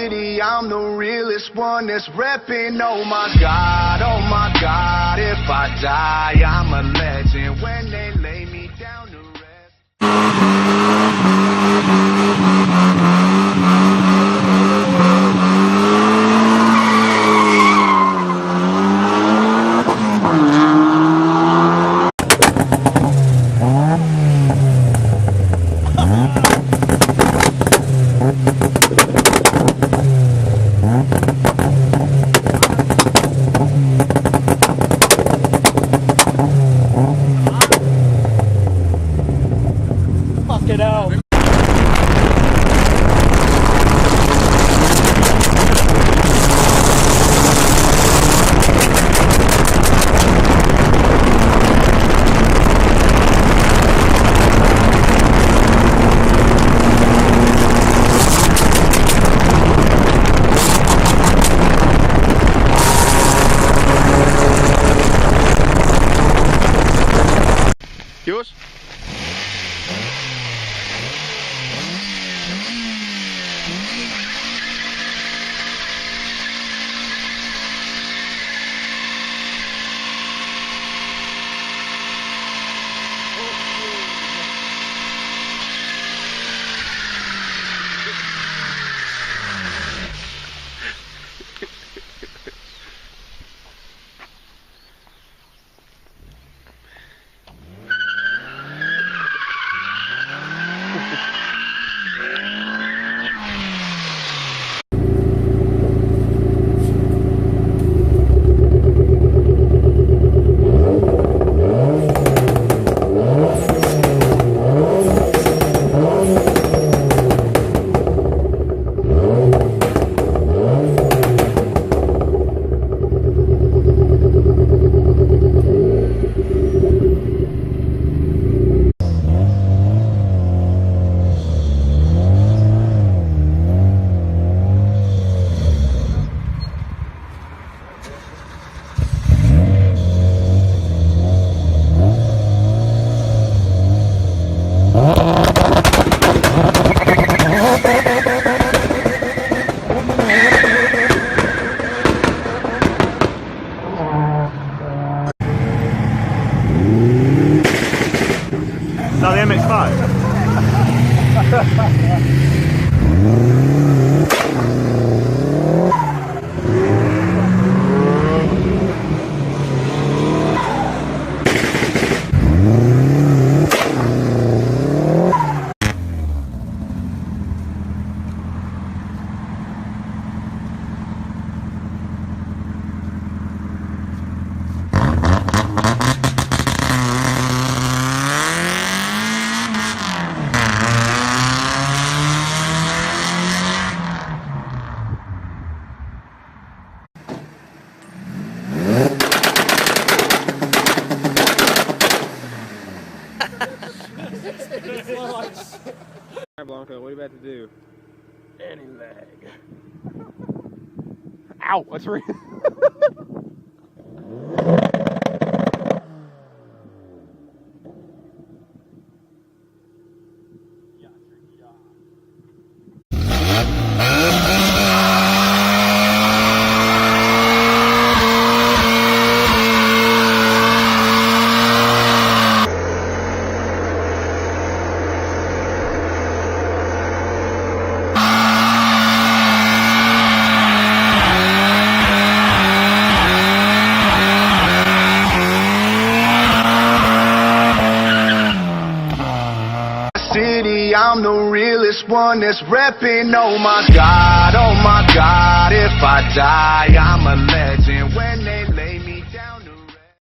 city, I'm the realest one that's reppin'. Oh my God, if I die, I'm a legend. When they lay me down to rest. Fuck it out. Już? Is that the MX-5? Blanco, what are you about to do? Any leg. Ow! That's real. City, I'm the realest one that's reppin'. Oh my God, if I die, I'm a legend. When they